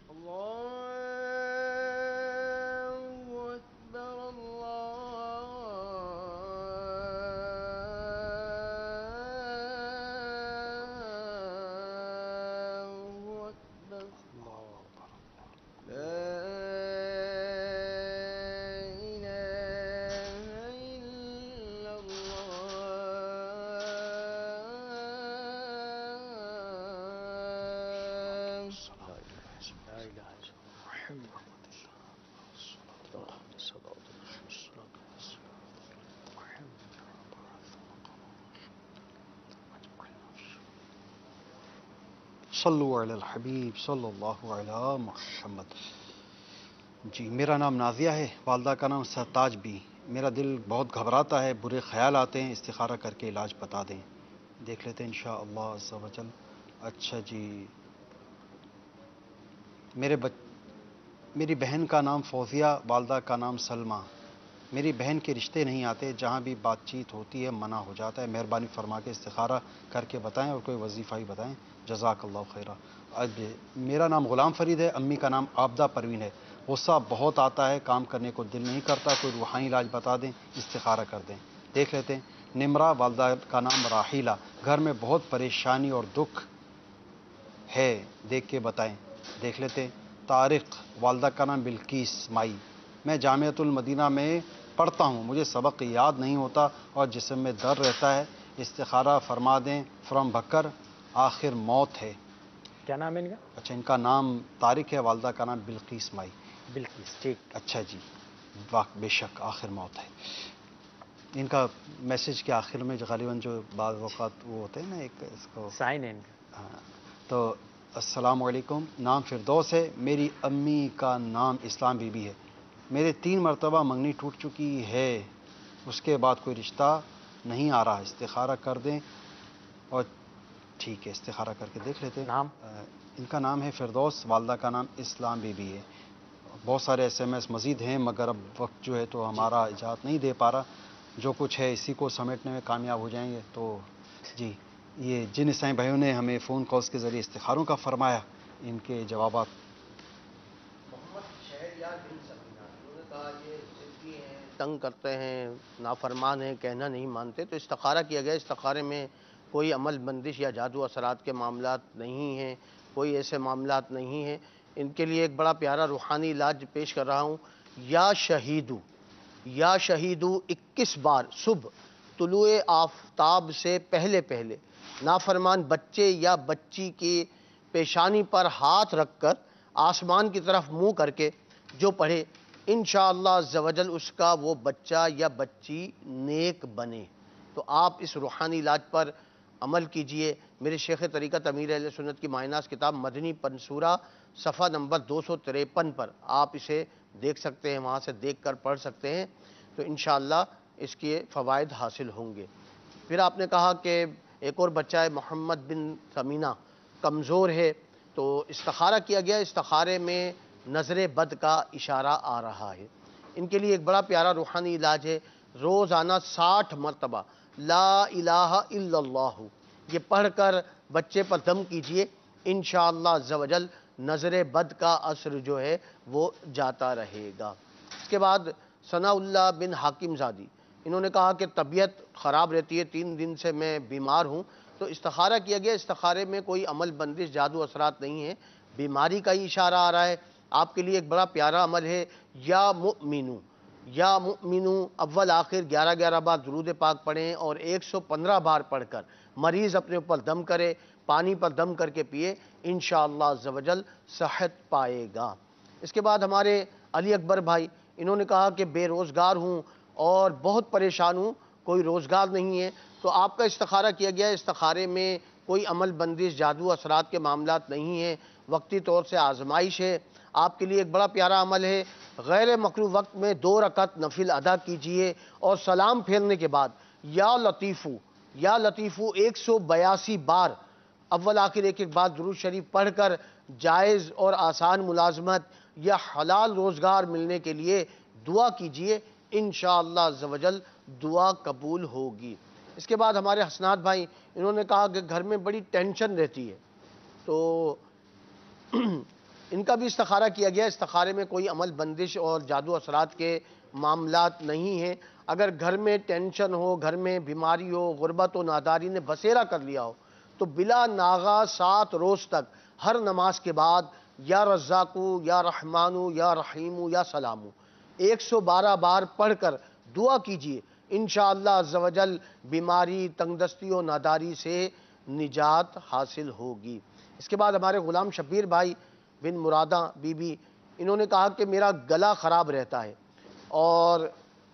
O: الله أكبر الله أكبر لا إله إلا الله
A: صلو علی الحبیب صلی اللہ علی محمد۔ جی میرا نام نازیہ ہے، والدہ کا نام سرتاج بی۔ میرا دل بہت گھبراتا ہے، برے خیال آتے ہیں، استخارہ کر کے علاج بتا دیں۔ دیکھ لیتے ہیں انشاءاللہ عز و جل۔ اچھا جی، میری بہن کا نام فوزیہ، والدہ کا نام سلمہ۔ میری بہن کے رشتے نہیں آتے، جہاں بھی بات چیت ہوتی ہے منع ہو جاتا ہے۔ مہربانی فرما کے استخارہ کر کے بتائیں اور کوئی وظیفہ ہی بتائیں، جزاک اللہ خیرہ۔ میرا نام غلام فرید ہے، امی کا نام عابدہ پروین ہے۔ غصہ بہت آتا ہے، کام کرنے کو دل نہیں کرتا، کوئی روحانی علاج بتا دیں، استخارہ کر دیں۔ دیکھ لیتے ہیں۔ نمرہ، والدہ کا نام راحیلہ۔ گھر میں بہت پریشانی اور دکھ ہے، دیکھ کے بتائیں۔ دیکھ لیتے ہیں۔ طارق، والدہ کا نام بلقیس مائی۔ میں جامعۃ المدینہ میں پڑھتا ہوں، مجھے سبق یاد نہیں ہوتا اور جسم میں درد رہتا ہے، استخارہ فرما دیں۔ فرام بکر، آخر موت ہے۔
G: کیا نام ہے ان کا؟
A: اچھا، ان کا نام طارق ہے، والدہ کا نام بلقیس مائی۔
G: بلقیس، ٹھیک۔
A: اچھا جی، بے شک آخر موت ہے۔ ان کا میسج کے آخر میں غالباً جو بعض اوقات وہ ہوتے ہیں نا، ایک اس کو
G: سائن ہے ان کا۔
A: ہاں، تو السلام علیکم، نام فردوس ہے، میری امی کا نام اسلام بی بی ہے۔ میرے 3 مرتبہ منگنی ٹوٹ چکی ہے، اس کے بعد کوئی رشتہ نہیں آ رہا، استخارہ کر دیں۔ اور ٹھیک ہے، استخارہ کر کے دیکھ لیتے ہیں۔
G: نام؟
A: ان کا نام ہے فردوس، والدہ کا نام اسلام بی بی ہے۔ بہت سارے SMS مزید ہیں، مگر اب وقت جو ہے تو ہمارا اجازت نہیں دے پا رہا، جو کچھ ہے اسی کو سمیٹنے میں کامیاب ہو جائیں گے۔ تو جی، یہ جن عیسائی بھائیوں نے ہمیں فون کالز کے ذریعے استخاروں کا فرمایا، ان کے جوابات۔
H: محمد شہریار بن سکینہ، انہوں نے کہا یہ ضدی ہیں، تنگ کرتے ہیں، نافرمان ہیں، کہنا نہیں مانتے، تو استخارہ کیا گیا۔ استخارے میں کوئی عمل بندش یا جادو اثرات کے معاملات نہیں ہیں، کوئی ایسے معاملات نہیں ہیں۔ ان کے لیے ایک بڑا پیارا روحانی علاج پیش کر رہا ہوں۔ یا شہیدو، یا شہیدو 21 بار صبح طلوع آفتاب سے پہلے پہلے نافرمان بچے یا بچی کی پیشانی پر ہاتھ رکھ کر آسمان کی طرف منہ کر کے جو پڑھے، انشاءاللہ عز و جل اس کا وہ بچہ یا بچی نیک بنے۔ تو آپ اس روحانی علاج پر عمل کیجئے۔ میرے شیخ طریقت امیر اہل سنت کی مایناز کتاب مدنی پنصورہ صفحہ نمبر 253 پر آپ اسے دیکھ سکتے ہیں، وہاں سے دیکھ کر پڑھ سکتے ہیں، تو انشاءاللہ اس کے فوائد حاصل ہوں گے۔ پھر آپ نے کہا کہ ایک اور بچہ ہے محمد بن ثمینہ، کمزور ہے، تو استخارہ کیا گیا۔ استخارے میں نظر بد کا اشارہ آ رہا ہے۔ ان کے لیے ایک بڑا پیارا روحانی علاج ہے۔ روزانہ 60 مرتبہ لا الہ الا اللہ یہ پڑھ کر بچے پر دم کیجئے، انشاءاللہ عز و جل نظر بد کا اثر جو ہے وہ جاتا رہے گا۔ اس کے بعد ثناء اللہ بن حاکم زادی، انہوں نے کہا کہ طبیعت خراب رہتی ہے، 3 دن سے میں بیمار ہوں، تو استخارہ کیا گیا۔ استخارے میں کوئی عمل بندش جادو اثرات نہیں ہے، بیماری کا ہی اشارہ آ رہا ہے۔ آپ کے لیے ایک بڑا پیارا عمل ہے، یا مؤمنو، یا مؤمنو اول آخر 11 بار درود پاک پڑھیں اور 115 بار پڑھ کر مریض اپنے اوپر دم کرے، پانی پر دم کر کے پیے، انشاءاللہ عز و جل صحت پائے گا۔ اس کے بعد ہمارے علی اکبر بھائی، انہوں نے کہا کہ بے روزگار ہوں اور بہت پریشان ہوں، کوئی روزگار نہیں ہے، تو آپ کا استخارہ کیا گیا ہے۔ استخارے میں کوئی عمل بندش جادو اثرات کے معاملات نہیں ہیں، وقتی طور سے آزمائش ہے۔ آپ کے لیے ایک بڑا پیارا عمل ہے، غیر مکروہ وقت میں 2 رکعت نفل ادا کیجئے اور سلام پھیرنے کے بعد یا لطیفو 182 بار اول آخر ایک ایک بار درود شریف پڑھ کر جائز اور آسان ملازمت یا حلال روزگار ملنے کے لیے دعا کیجئے، انشاءاللہ عز و جل دعا قبول ہوگی۔ اس کے بعد ہمارے حسنات بھائی انہوں نے کہا کہ گھر میں بڑی ٹینشن رہتی ہے، تو ان کا بھی استخارہ کیا گیا۔ استخارے میں کوئی عمل بندش اور جادو اثرات کے معاملات نہیں ہیں۔ اگر گھر میں ٹینشن ہو، گھر میں بیماری ہو، غربت و ناداری نے بسیرا کر لیا ہو، تو بلا ناغہ 7 روز تک ہر نماز کے بعد یا رزاقو یا رحمانو یا رحیمو یا سلامو 112 بار پڑھ کر دعا کیجئے، انشاءاللہ عز و جل بیماری، تنگ دستی و ناداری سے نجات حاصل ہوگی۔ اس کے بعد ہمارے غلام شبیر بھائی بن مرادہ بی بی انہوں نے کہا کہ میرا گلا خراب رہتا ہے اور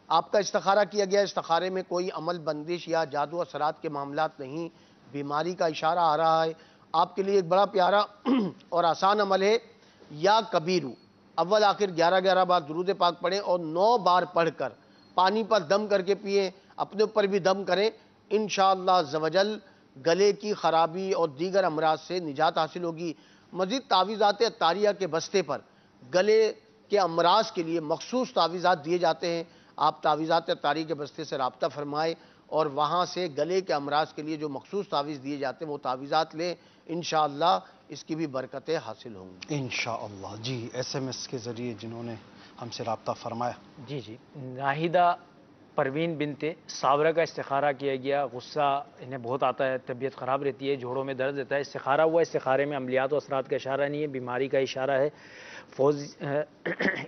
H: آپ کا استخارہ کیا گیا۔ استخارے میں کوئی عمل بندش یا جادو اثرات کے معاملات نہیں، بیماری کا اشارہ آ رہا ہے۔ آپ کے لیے ایک بڑا پیارا اور آسان عمل ہے، یا کبیرو اول آخر 11 بار درود پاک پڑھیں اور 9 بار پڑھ کر پانی پر دم کر کے پئیں، اپنے اوپر بھی دم کریں، انشاءاللہ عز و جل گلے کی خرابی اور دیگر امراض سے نجات حاصل ہوگی۔ مزید تعویذات عطاریہ کے بستے پر گلے کے امراض کے لیے مخصوص تعویذات دیے جاتے ہیں۔ آپ تعویذات عطاریہ کے بستے سے رابطہ فرمائیں اور وہاں سے گلے کے امراض کے لیے جو مخصوص تعویذ دیے جاتے ہیں وہ تعویذات لیں، انشاءاللہ اس کی بھی برکتیں حاصل ہوں گی
A: انشاءاللہ۔ جی SMS کے ذریعے جنہوں نے ہم سے رابطہ فرمایا،
G: جی ناہیدہ پروین بنت صابرہ کا استخارہ کیا گیا۔ غصہ انہیں بہت آتا ہے، طبیعت خراب رہتی ہے، جوڑوں میں درد رہتا ہے، استخارہ ہوا۔ استخارے میں عملیات و اثرات کا اشارہ نہیں ہے، بیماری کا اشارہ ہے، فوز۔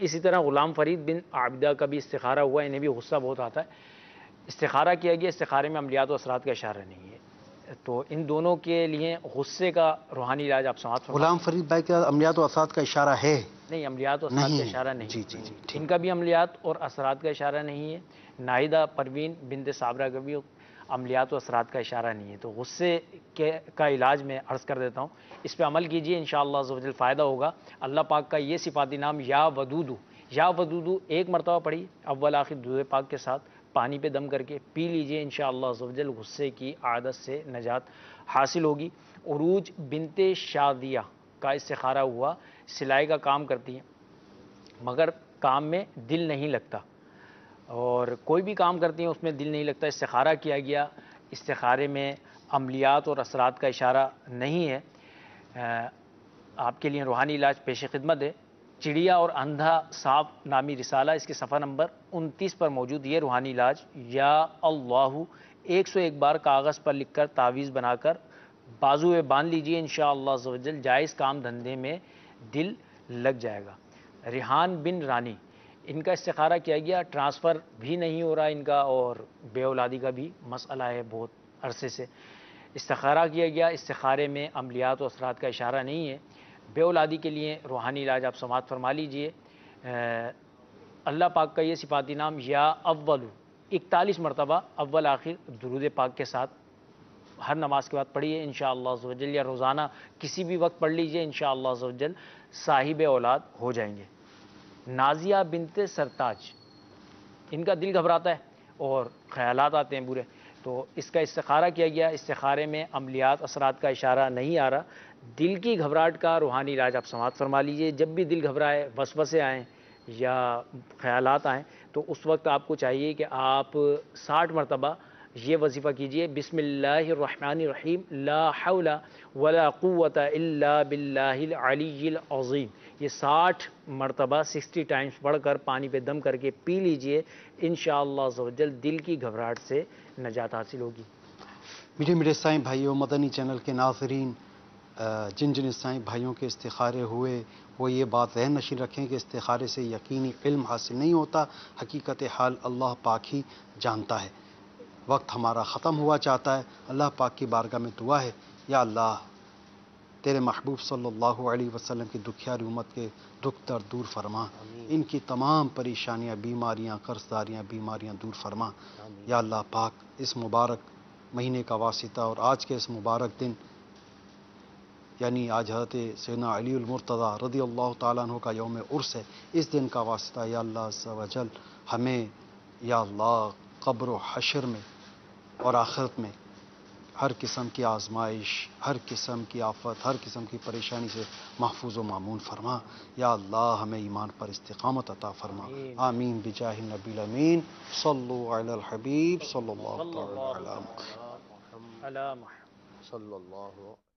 G: اسی طرح غلام فرید بن عابدہ کا بھی استخارہ ہوا، انہیں بھی غصہ بہت آتا ہے، استخارہ کیا گیا۔ استخارے میں عملیات و اثرات کا اشارہ نہیں ہے، تو ان دونوں کے لیے غصے کا روحانی علاج آپ سماعت فرمائیں۔
A: غلام فرید بھائی کا عملیات و اثرات کا اشارہ ہے؟
G: نہیں، عملیات و اثرات کا اشارہ نہیں۔
A: جی
G: ان کا بھی عملیات اور اثرات کا اشارہ نہیں ہے۔ ناہیدہ پروین بنت صابرہ کا بھی عملیات و اثرات کا اشارہ نہیں ہے۔ تو غصے کا علاج میں عرض کر دیتا ہوں، اس پہ عمل کیجئے، انشاءاللہ عز و جل فائدہ ہوگا۔ اللہ پاک کا یہ صفاتی نام یا ودودو، یا ودودو 1 مرتبہ پڑھی اول آخر درود پاک کے ساتھ، پانی پہ دم کر کے پی لیجئے، انشاءاللہ عز و جل غصے کی عادت سے نجات حاصل ہوگی۔ عروج بنت شادیہ کا استخارہ ہوا، سلائی کا کام کرتی ہیں مگر کام میں دل نہیں لگتا، اور کوئی بھی کام کرتی ہیں اس میں دل نہیں لگتا، استخارہ کیا گیا۔ استخارے میں عملیات اور اثرات کا اشارہ نہیں ہے۔ آپ کے لیے روحانی علاج پیش خدمت ہے۔ چڑیا اور اندھا سانپ نامی رسالہ، اس کے صفحہ نمبر 29 پر موجود یہ روحانی علاج، یا اللہ 101 بار کاغذ پر لکھ کر تعویذ بنا کر بازو میں باندھ لیجئے، انشاءاللہ عز و جل جائز کام دھندے میں دل لگ جائے گا۔ ریحان بن رانی، ان کا استخارہ کیا گیا، ٹرانسفر بھی نہیں ہو رہا ان کا، اور بے اولادی کا بھی مسئلہ ہے بہت عرصے سے۔ استخارہ کیا گیا، استخارے میں عملیات و اثرات کا اشارہ نہیں ہے۔ بے اولادی کے لیے روحانی علاج آپ سماعت فرما لیجئے۔ اللہ پاک کا یہ صفاتی نام یا اولو 41 مرتبہ اول آخر درود پاک کے ساتھ ہر نماز کے بعد پڑھیے، انشاءاللہ عز و جل، یا روزانہ کسی بھی وقت پڑھ لیجئے، انشاءاللہ عز و جل صاحب اولاد ہو جائیں گے۔ نازیہ بنت سرتاج، ان کا دل گھبراتا ہے اور خیالات آتے ہیں برے، تو اس کا استخارہ کیا گیا۔ استخارے میں عملیات اثرات کا اشارہ نہیں آ رہا۔ دل کی گھبراہٹ کا روحانی علاج آپ سماعت فرما لیجئے۔ جب بھی دل گھبرائے، وسوسے آئیں یا خیالات آئیں، تو اس وقت آپ کو چاہیے کہ آپ 60 مرتبہ یہ وظیفہ کیجئے، بسم اللہ الرحمن الرحیم، لا حول ولا قوت الا باللہ العلی العظیم، یہ 60 مرتبہ 60 ٹائمز پڑھ کر پانی پہ دم کر کے پی لیجئے، انشاءاللہ عز و جل دل کی گھبراہٹ سے نجات حاصل ہوگی۔
A: میٹھے اسلامی بھائیوں، مدنی چینل کے ناظرین، جن اسلامی بھائیوں کے استخارے ہوئے وہ یہ بات ذہن نشین رکھیں کہ استخارے سے یقینی علم حاصل نہیں ہوتا، حقیقت حال اللہ پاک ہی جانتا ہے۔ وقت ہمارا ختم ہوا چاہتا ہے، اللہ پاک کی بارگاہ میں دعا ہے، یا اللہ تیرے محبوب صلی اللہ علیہ وسلم کی دکھیاری امت کے دکھ درد دور فرما، ان کی تمام پریشانیاں، بیماریاں، قرضداریاں، بیماریاں دور فرما۔ یا اللہ پاک اس مبارک مہینے کا واسطہ اور آج کے اس مبارک دن، یعنی آج حضرت سیدنا علی المرتضیٰ رضی اللہ تعالیٰ عنہ کا یوم عرس ہے، اس دن کا واسطہ یا اللہ عز و جل ہمیں یا اللہ قبر و حشر میں اور آخرت میں ہر قسم کی آزمائش، ہر قسم کی آفت، ہر قسم کی پریشانی سے محفوظ و معمون فرما۔ یا اللہ ہمیں ایمان پر استقامت عطا فرما۔ آمین بجاہ النبی الامین صلو علی الحبیب صلی اللہ تعالی علی محمد۔
G: علی محمد
H: صلی اللہ